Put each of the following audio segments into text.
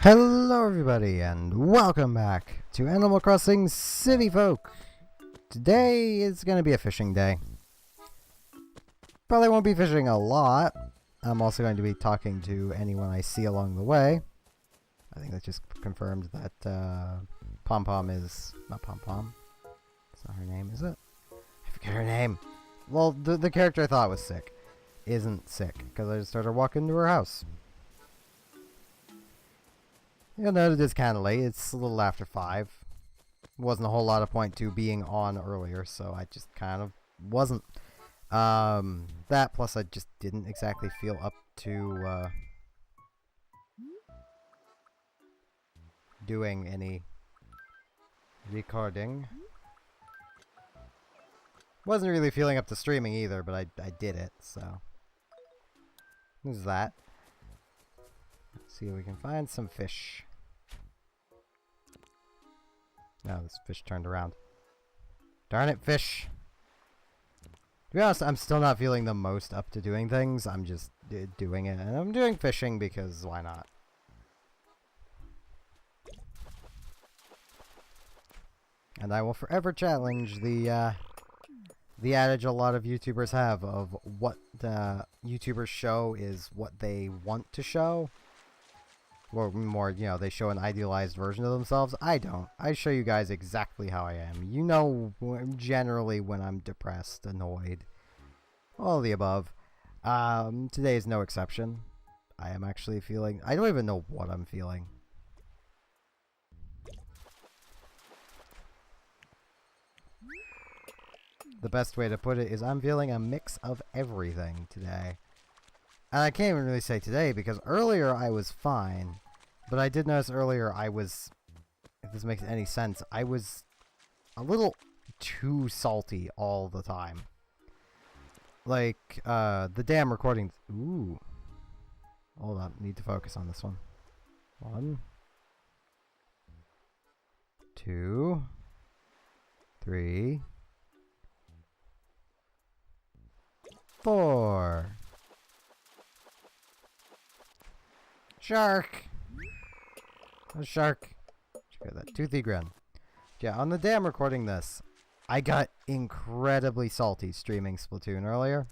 Hello everybody and welcome back to Animal Crossing City Folk. Today is going to be a fishing day. Probably won't be fishing a lot. I'm also going to be talking to anyone I see along the way. I think that just confirmed that Pom Pom is... not Pom Pom. It's not her name, is it? I forget her name. Well, the character I thought was sick isn't sick because I just started walking to her house. You'll note it is kind of late. It's a little after 5. Wasn't a whole lot of point to being on earlier, so I just kind of wasn't. That plus I just didn't exactly feel up to doing any recording. Wasn't really feeling up to streaming either, but I did it, so. Who's that? Let's see if we can find some fish. No, this fish turned around. Darn it, fish! To be honest, I'm still not feeling the most up to doing things. I'm just doing it. And I'm doing fishing because why not? And I will forever challenge the adage a lot of YouTubers have of what the YouTubers show is what they want to show. Or more, you know, they show an idealized version of themselves. I don't. I show you guys exactly how I am. You know, generally when I'm depressed, annoyed, all the above. Today is no exception. I am actually feeling... I don't even know what I'm feeling. The best way to put it is I'm feeling a mix of everything today. And I can't even really say today because earlier I was fine. But I did notice earlier I was, if this makes any sense, I was a little too salty all the time. Like, the damn recordings. Ooh. Hold on, need to focus on this one. 1, 2, 3, 4. Shark! A shark. Check out that toothy grin. Yeah, on the day I'm recording this, I got incredibly salty streaming Splatoon earlier.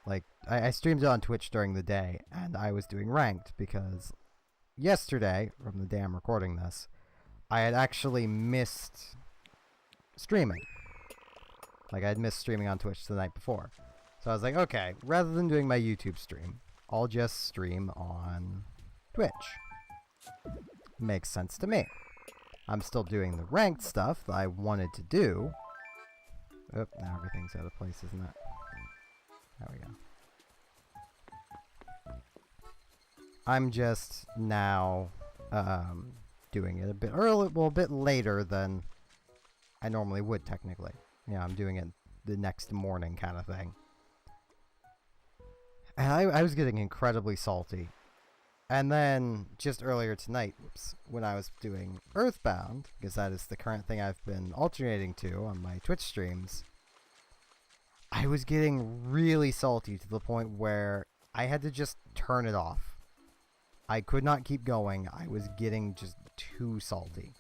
Like, I streamed it on Twitch during the day, and I was doing ranked because yesterday, from the day I'm recording this, I had actually missed streaming. Like, I had missed streaming on Twitch the night before. So I was like, okay, rather than doing my YouTube stream, I'll just stream on Twitch. Makes sense to me. I'm still doing the ranked stuff that I wanted to do. Oop, now everything's out of place, isn't it? There we go. I'm just now doing it a bit early, well, a bit later than I normally would, technically. Yeah, I'm doing it the next morning kind of thing. And I was getting incredibly salty. And then, just earlier tonight, when I was doing Earthbound, because that is the current thing I've been alternating to on my Twitch streams, I was getting really salty to the point where I had to just turn it off. I could not keep going. I was getting just too salty.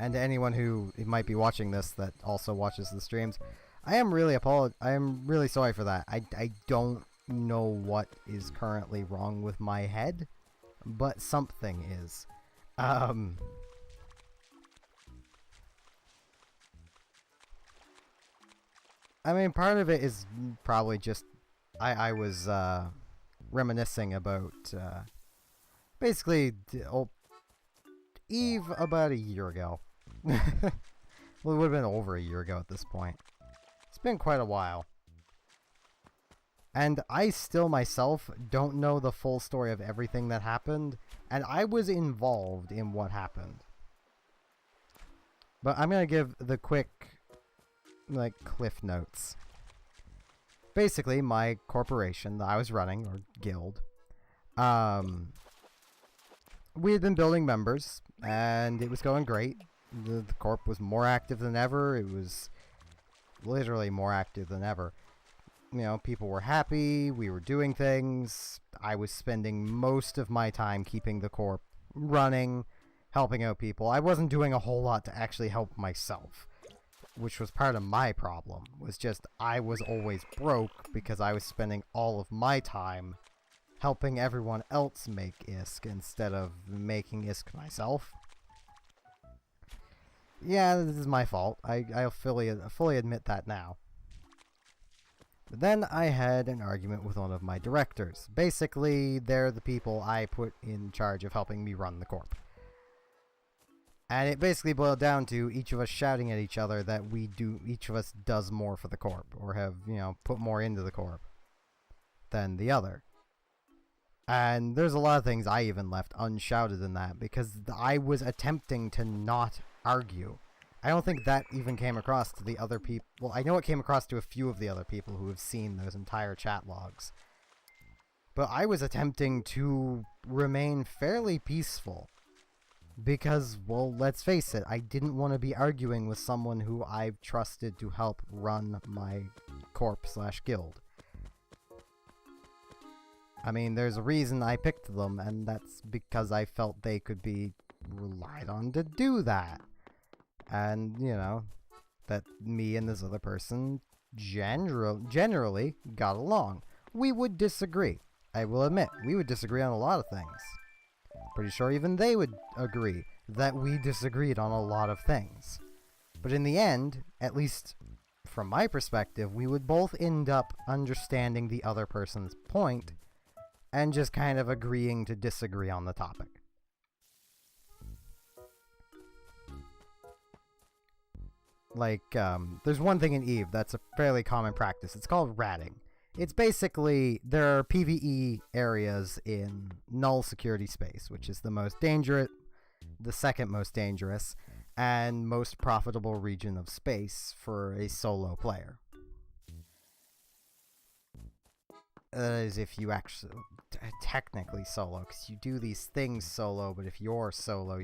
And to anyone who might be watching this that also watches the streams, I am really sorry for that. I don't know what is currently wrong with my head, but something is. I mean, part of it is probably just I was reminiscing about basically Eve about a year ago. Well, it would have been over a year ago at this point. It's been quite a while. And I still myself don't know the full story of everything that happened, and I was involved in what happened. But I'm going to give the quick, like, cliff notes. Basically, my corporation that I was running, or guild, we had been building members, and it was going great. The corp was more active than ever. It was literally more active than ever. you know, people were happy, we were doing things. I was spending most of my time keeping the corp running, helping out people. I wasn't doing a whole lot to actually help myself, which was part of my problem. Was just I was always broke because I was spending all of my time helping everyone else make ISK instead of making ISK myself. Yeah, this is my fault. I'll fully admit that now. But then I had an argument with one of my directors. Basically, they're the people I put in charge of helping me run the corp. And it basically boiled down to each of us shouting at each other that each of us does more for the corp, or have, you know, put more into the corp than the other. And there's a lot of things I even left unshouted in that, because I was attempting to not argue. I don't think that even came across to the other people. Well, I know it came across to a few of the other people who have seen those entire chat logs. But I was attempting to remain fairly peaceful. Because, well, let's face it, I didn't want to be arguing with someone who I've trusted to help run my corp/guild. I mean, there's a reason I picked them, and that's because I felt they could be relied on to do that. And, you know, that me and this other person generally got along. We would disagree. I will admit, we would disagree on a lot of things. Pretty sure even they would agree that we disagreed on a lot of things. But in the end, at least from my perspective, we would both end up understanding the other person's point and just kind of agreeing to disagree on the topic. Like, there's one thing in EVE that's a fairly common practice. It's called ratting. It's basically, there are PvE areas in null security space, which is the most dangerous, the second most dangerous, and most profitable region of space for a solo player. That is if you actually, technically solo, because you do these things solo, but if you're solo,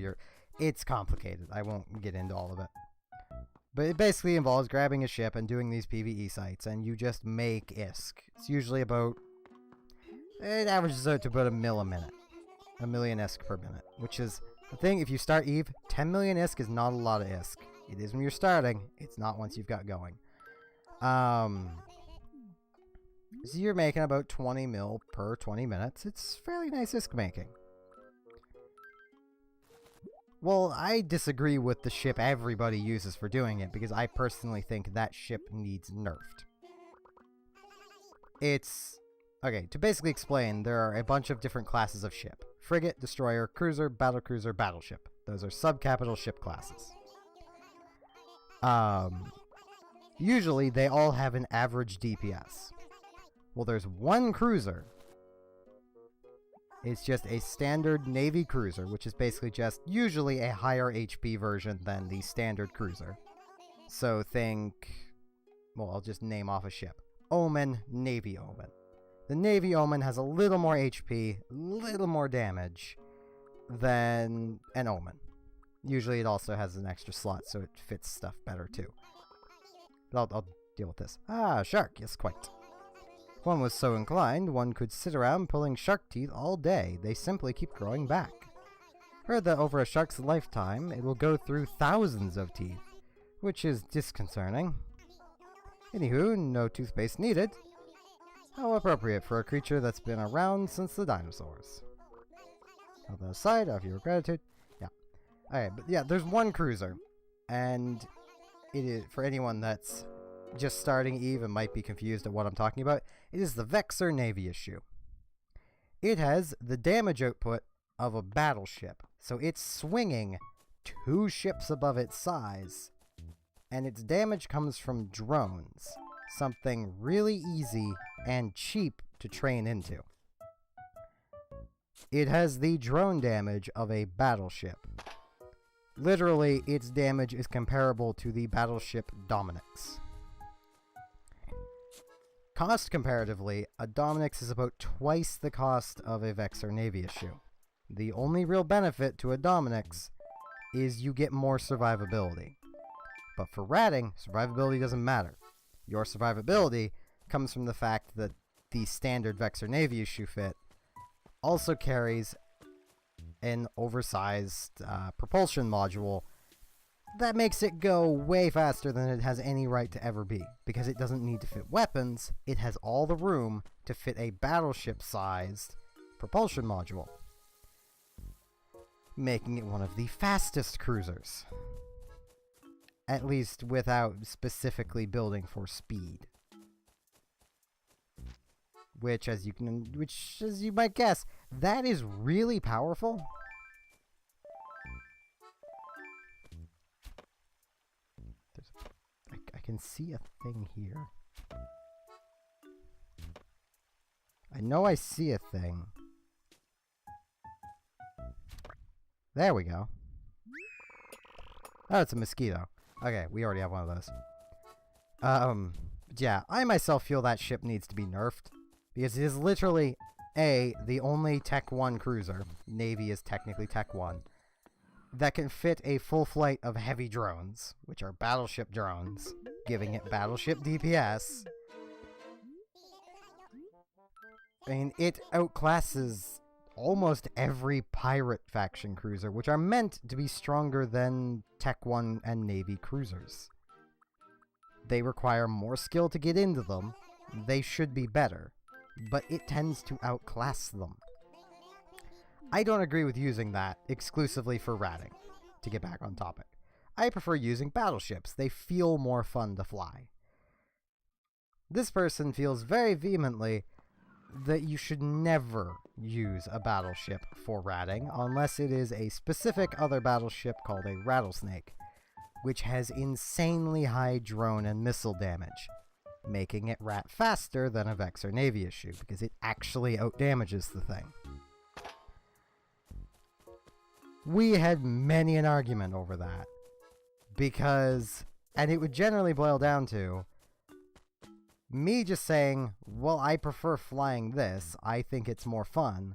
it's complicated. I won't get into all of it. But it basically involves grabbing a ship and doing these PvE sites, and you just make ISK. It's usually about, it averages out to about 1 mil a minute. 1 million ISK per minute, which is the thing. If you start EVE, 10 million ISK is not a lot of ISK. It is when you're starting, it's not once you've got going. So you're making about 20 mil per 20 minutes. It's fairly nice ISK making. Well, I disagree with the ship everybody uses for doing it, because I personally think that ship needs nerfed. Okay, to basically explain, there are a bunch of different classes of ship. Frigate, destroyer, cruiser, battlecruiser, battleship. Those are subcapital ship classes. Usually, they all have an average DPS. Well, there's one cruiser. It's just a standard Navy cruiser, which is basically just usually a higher HP version than the standard cruiser. So think, well, I'll just name off a ship. Omen, Navy Omen. The Navy Omen has a little more HP, little more damage than an Omen. Usually it also has an extra slot, so it fits stuff better too. But I'll deal with this. Ah, shark, yes, quite. If one was so inclined, one could sit around pulling shark teeth all day. They simply keep growing back. Heard that over a shark's lifetime, it will go through thousands of teeth, which is disconcerting. Anywho, no toothpaste needed. How appropriate for a creature that's been around since the dinosaurs. On the side of your gratitude. Yeah. Alright, but yeah, there's one cruiser. And it is, for anyone that's just starting EVE and might be confused at what I'm talking about, it is the Vexor Navy issue. It has the damage output of a battleship, so it's swinging 2 ships above its size, and its damage comes from drones, something really easy and cheap to train into. It has the drone damage of a battleship. Literally, its damage is comparable to the battleship Dominix. Cost comparatively, a Dominix is about twice the cost of a Vexor Navy issue. The only real benefit to a Dominix is you get more survivability. But for ratting, survivability doesn't matter. Your survivability comes from the fact that the standard Vexor Navy issue fit also carries an oversized propulsion module that makes it go way faster than it has any right to ever be. Because it doesn't need to fit weapons, it has all the room to fit a battleship-sized propulsion module, making it one of the fastest cruisers. At least without specifically building for speed. Which, as you might guess, that is really powerful. I can see a thing here. I know I see a thing. There we go. Oh, it's a mosquito. Okay, we already have one of those. Yeah, I myself feel that ship needs to be nerfed. Because it is literally, the only Tech 1 cruiser, Navy is technically Tech 1, that can fit a full flight of heavy drones, which are battleship drones, giving it battleship DPS. I mean, it outclasses almost every pirate faction cruiser, which are meant to be stronger than Tech 1 and Navy cruisers. They require more skill to get into them. They should be better. But it tends to outclass them. I don't agree with using that exclusively for ratting, to get back on topic. I prefer using battleships. They feel more fun to fly. This person feels very vehemently that you should never use a battleship for ratting unless it is a specific other battleship called a rattlesnake, which has insanely high drone and missile damage, making it rat faster than a Vexor Navy issue, because it actually outdamages the thing. We had many an argument over that, because, and it would generally boil down to, me just saying, well, I prefer flying this, I think it's more fun,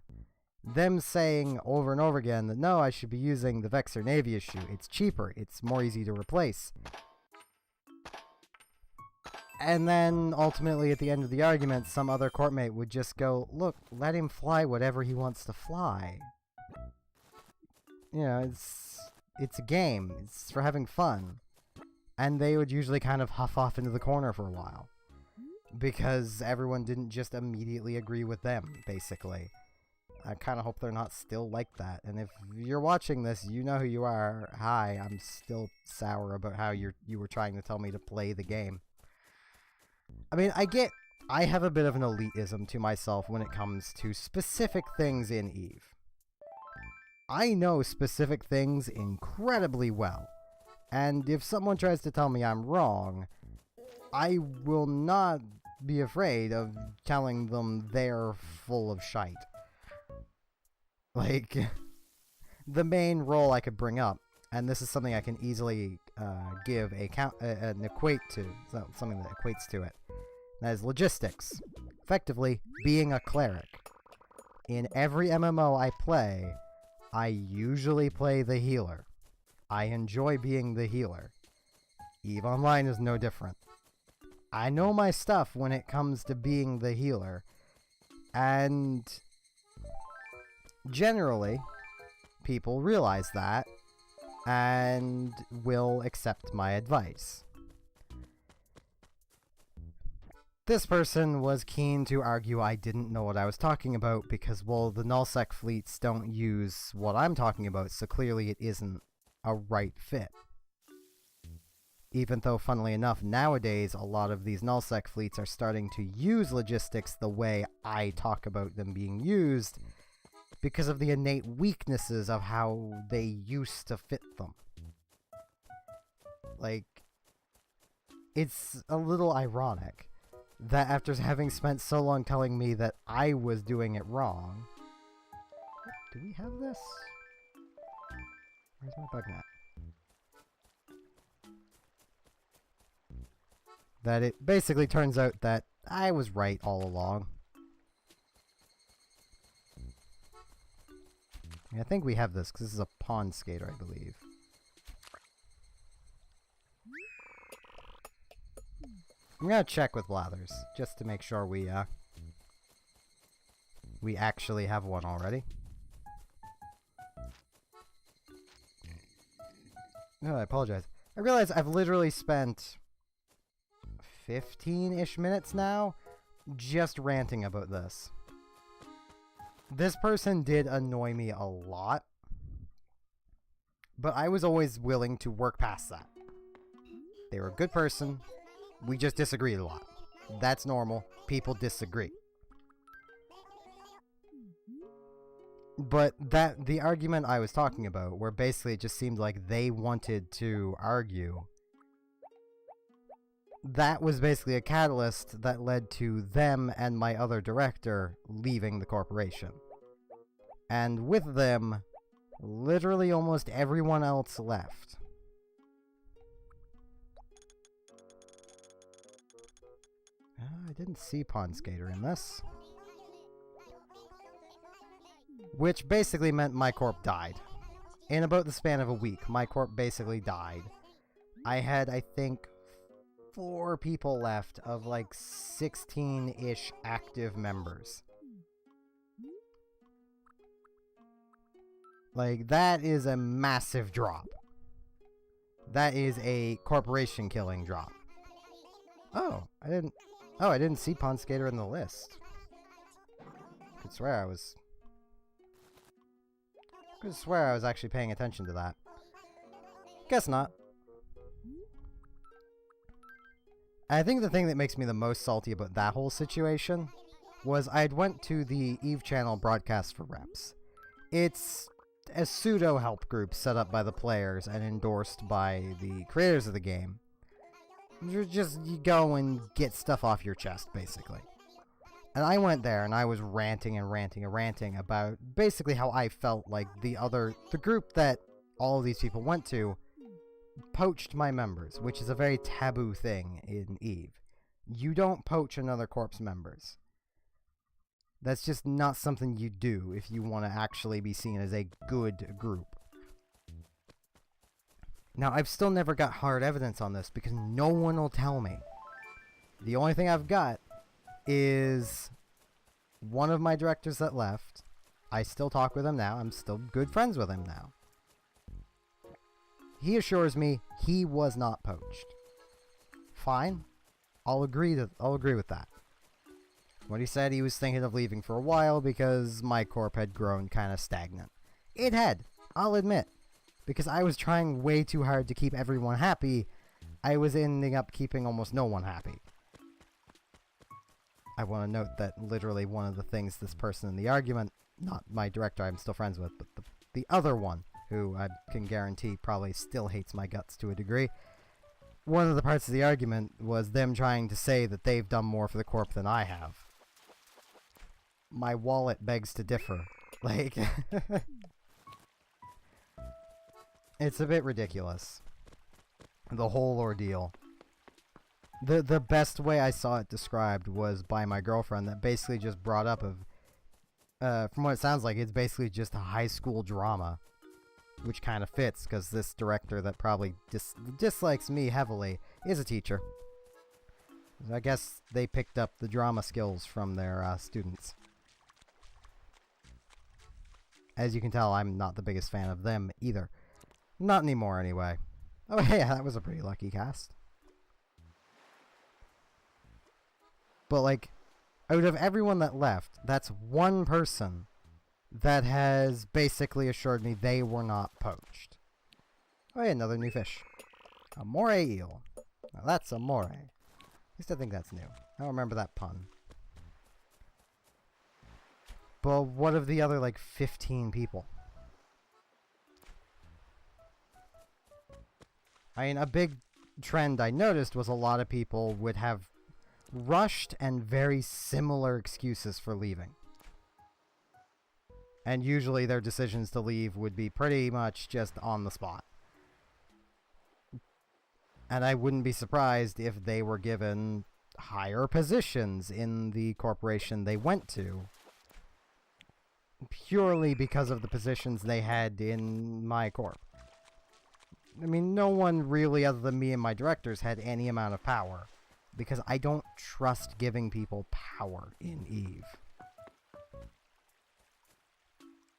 them saying over and over again that no, I should be using the Vexor Navy issue, it's cheaper, it's more easy to replace. And then, ultimately, at the end of the argument, some other courtmate would just go, look, let him fly whatever he wants to fly. You know, it's a game. It's for having fun. And they would usually kind of huff off into the corner for a while. Because everyone didn't just immediately agree with them, basically. I kind of hope they're not still like that. And if you're watching this, you know who you are. Hi, I'm still sour about how you were trying to tell me to play the game. I mean, I have a bit of an elitism to myself when it comes to specific things in EVE. I know specific things incredibly well, and if someone tries to tell me I'm wrong, I will not be afraid of telling them they're full of shite. Like, the main role I could bring up, and this is something I can easily give an equate to, something that equates to it. That is logistics. Effectively, being a cleric. In every MMO I play, I usually play the healer. I enjoy being the healer. EVE Online is no different. I know my stuff when it comes to being the healer, and generally, people realize that, and will accept my advice. This person was keen to argue I didn't know what I was talking about because, well, the nullsec fleets don't use what I'm talking about, so clearly it isn't a right fit. Even though, funnily enough, nowadays a lot of these nullsec fleets are starting to use logistics the way I talk about them being used, because of the innate weaknesses of how they used to fit them. Like, it's a little ironic that after having spent so long telling me that I was doing it wrong... Do we have this? Where's my bug net? That it basically turns out that I was right all along. I think we have this, because this is a pond skater, I believe. I'm gonna check with Blathers, just to make sure we actually have one already. No, I apologize. I realize I've literally spent 15-ish minutes now just ranting about this. This person did annoy me a lot, but I was always willing to work past that. They were a good person. We just disagreed a lot. That's normal. People disagree. But the argument I was talking about, where basically it just seemed like they wanted to argue, that was basically a catalyst that led to them and my other director leaving the corporation. And with them, literally almost everyone else left. I didn't see Pond Skater in this. Which basically meant my corp died. In about the span of a week, my corp basically died. I had, I think, 4 people left of like 16-ish active members. Like, that is a massive drop. That is a corporation killing drop. Oh, I didn't see Pond Skater in the list. Could swear I was actually paying attention to that. Guess not. I think the thing that makes me the most salty about that whole situation was I'd went to the EVE channel broadcast for reps. It's a pseudo help group set up by the players and endorsed by the creators of the game. You go and get stuff off your chest, basically. And I went there and I was ranting and ranting and ranting about basically how I felt like the group that all of these people went to poached my members, which is a very taboo thing in EVE. You don't poach another corp's members. That's just not something you do if you want to actually be seen as a good group. Now, I've still never got hard evidence on this because no one will tell me. The only thing I've got is one of my directors that left. I still talk with him now. I'm still good friends with him now. He assures me he was not poached. Fine. I'll agree with that. What he said, he was thinking of leaving for a while because my corp had grown kind of stagnant. It had, I'll admit. Because I was trying way too hard to keep everyone happy, I was ending up keeping almost no one happy. I want to note that literally one of the things this person in the argument, not my director I'm still friends with, but the other one, who I can guarantee probably still hates my guts to a degree, one of the parts of the argument was them trying to say that they've done more for the corp than I have. My wallet begs to differ. Like, it's a bit ridiculous. The whole ordeal. The best way I saw it described was by my girlfriend that basically just brought up from what it sounds like, it's basically just a high school drama. Which kind of fits, because this director that probably dislikes me heavily is a teacher. I guess they picked up the drama skills from their students. As you can tell, I'm not the biggest fan of them either. Not anymore, anyway. Oh, yeah, that was a pretty lucky cast. But, like, out of everyone that left, that's one person that has basically assured me they were not poached. Oh, yeah, another new fish. A moray eel. Now, that's a moray. At least I think that's new. I don't remember that pun. But what of the other, like, 15 people? I mean, a big trend I noticed was a lot of people would have rushed and very similar excuses for leaving. And usually their decisions to leave would be pretty much just on the spot. And I wouldn't be surprised if they were given higher positions in the corporation they went to, purely because of the positions they had in my corp. I mean, no one really other than me and my directors had any amount of power. because I don't trust giving people power in EVE.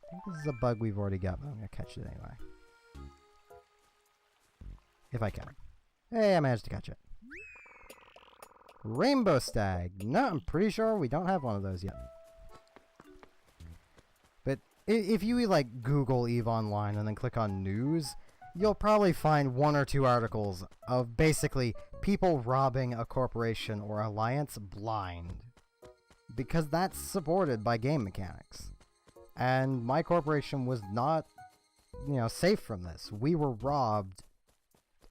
I think this is a bug we've already got, but I'm going to catch it anyway. If I can. Hey, I managed to catch it. Rainbow stag. No, I'm pretty sure we don't have one of those yet. But if you like Google EVE Online and then click on news, you'll probably find 1 or 2 articles of basically people robbing a corporation or alliance blind. Because that's supported by game mechanics. And my corporation was not, safe from this. We were robbed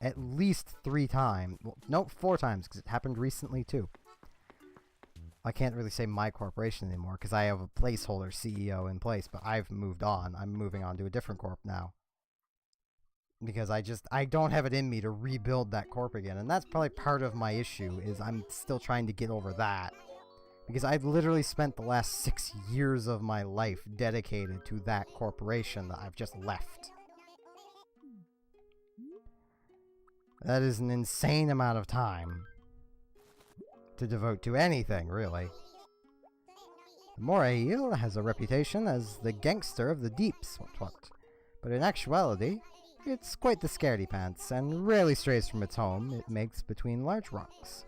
at least 3 times. Well, no, 4 times, because it happened recently too. I can't really say my corporation anymore, because I have a placeholder CEO in place, but I've moved on. I'm moving on to a different corp now. Because I don't have it in me to rebuild that corp again, and that's probably part of my issue, is I'm still trying to get over that. Because I've literally spent the last 6 years of my life dedicated to that corporation that I've just left. That is an insane amount of time to devote to anything, really. The Moray has a reputation as the gangster of the deeps, but in actuality, it's quite the scaredy pants, and rarely strays from its home it makes between large rocks.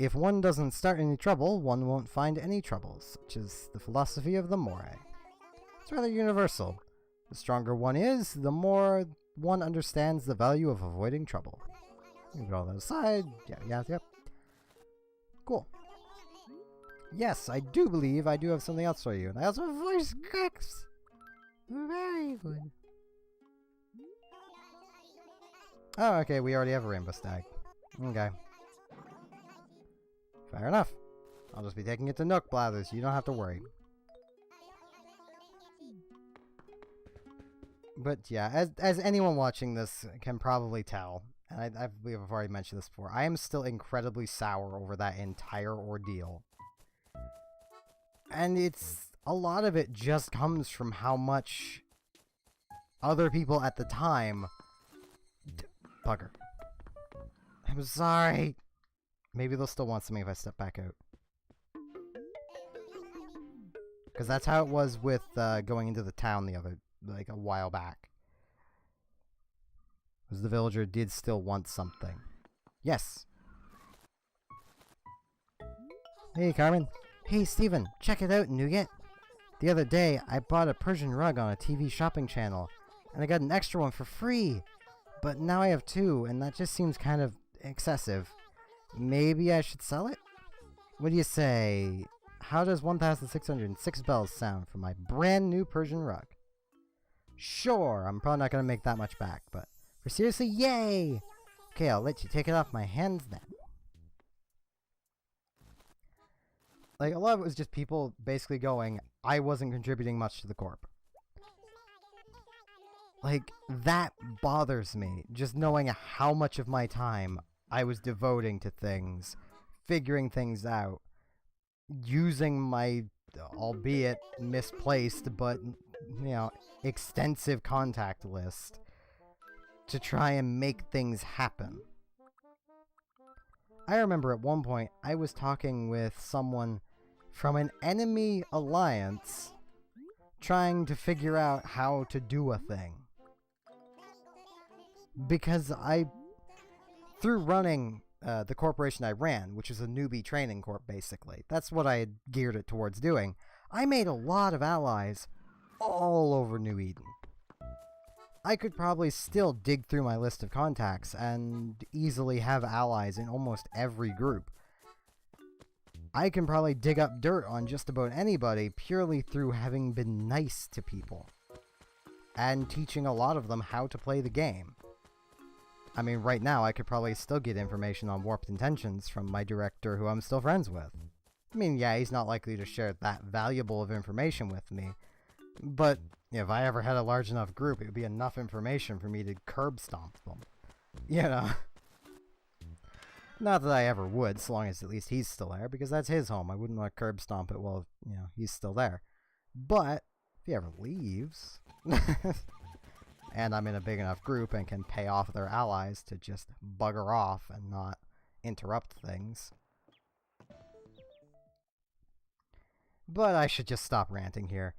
If one doesn't start any trouble, one won't find any troubles, which is the philosophy of the Moray. It's rather universal. The stronger one is, the more one understands the value of avoiding trouble. Leave all that aside. Yep. Cool. Yes, I do believe I do have something else for you, and I also have voice cracks. Very good. Oh, okay, we already have a rainbow stag. Okay. Fair enough. I'll just be taking it to Nook Blathers. You don't have to worry. But yeah, as anyone watching this can probably tell, and I believe I've already mentioned this before, I am still incredibly sour over that entire ordeal. And a lot of it just comes from how much other people at the time... Bugger. I'm sorry. Maybe they'll still want something if I step back out. Because that's how it was with going into the town a while back. Because the villager did still want something. Yes. Hey, Carmen. Hey, Steven. Check it out, Nougat. The other day, I bought a Persian rug on a TV shopping channel. And I got an extra one for free. But now I have 2, and that just seems kind of excessive. Maybe I should sell it? What do you say? How does 1,606 bells sound for my brand new Persian rug? Sure, I'm probably not going to make that much back, but for seriously, yay! Okay, I'll let you take it off my hands then. Like, a lot of it was just people basically going, I wasn't contributing much to the corp. Like, that bothers me, just knowing how much of my time I was devoting to things, figuring things out, using my, albeit misplaced, but, extensive contact list to try and make things happen. I remember at one point, I was talking with someone from an enemy alliance trying to figure out how to do a thing. Because through running the corporation I ran, which is a newbie training corp basically, that's what I had geared it towards doing, I made a lot of allies all over New Eden. I could probably still dig through my list of contacts and easily have allies in almost every group. I can probably dig up dirt on just about anybody purely through having been nice to people and teaching a lot of them how to play the game. I mean, right now, I could probably still get information on Warped Intentions from my director who I'm still friends with. I mean, yeah, he's not likely to share that valuable of information with me, but if I ever had a large enough group, it would be enough information for me to curb stomp them. Not that I ever would, so long as at least he's still there, because that's his home. I wouldn't want to curb stomp it while, he's still there. But, if he ever leaves... and I'm in a big enough group and can pay off their allies to just bugger off and not interrupt things. But I should just stop ranting here,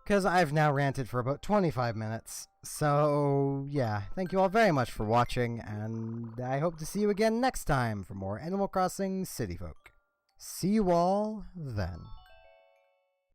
because I've now ranted for about 25 minutes. So, yeah, thank you all very much for watching, and I hope to see you again next time for more Animal Crossing City Folk. See you all then.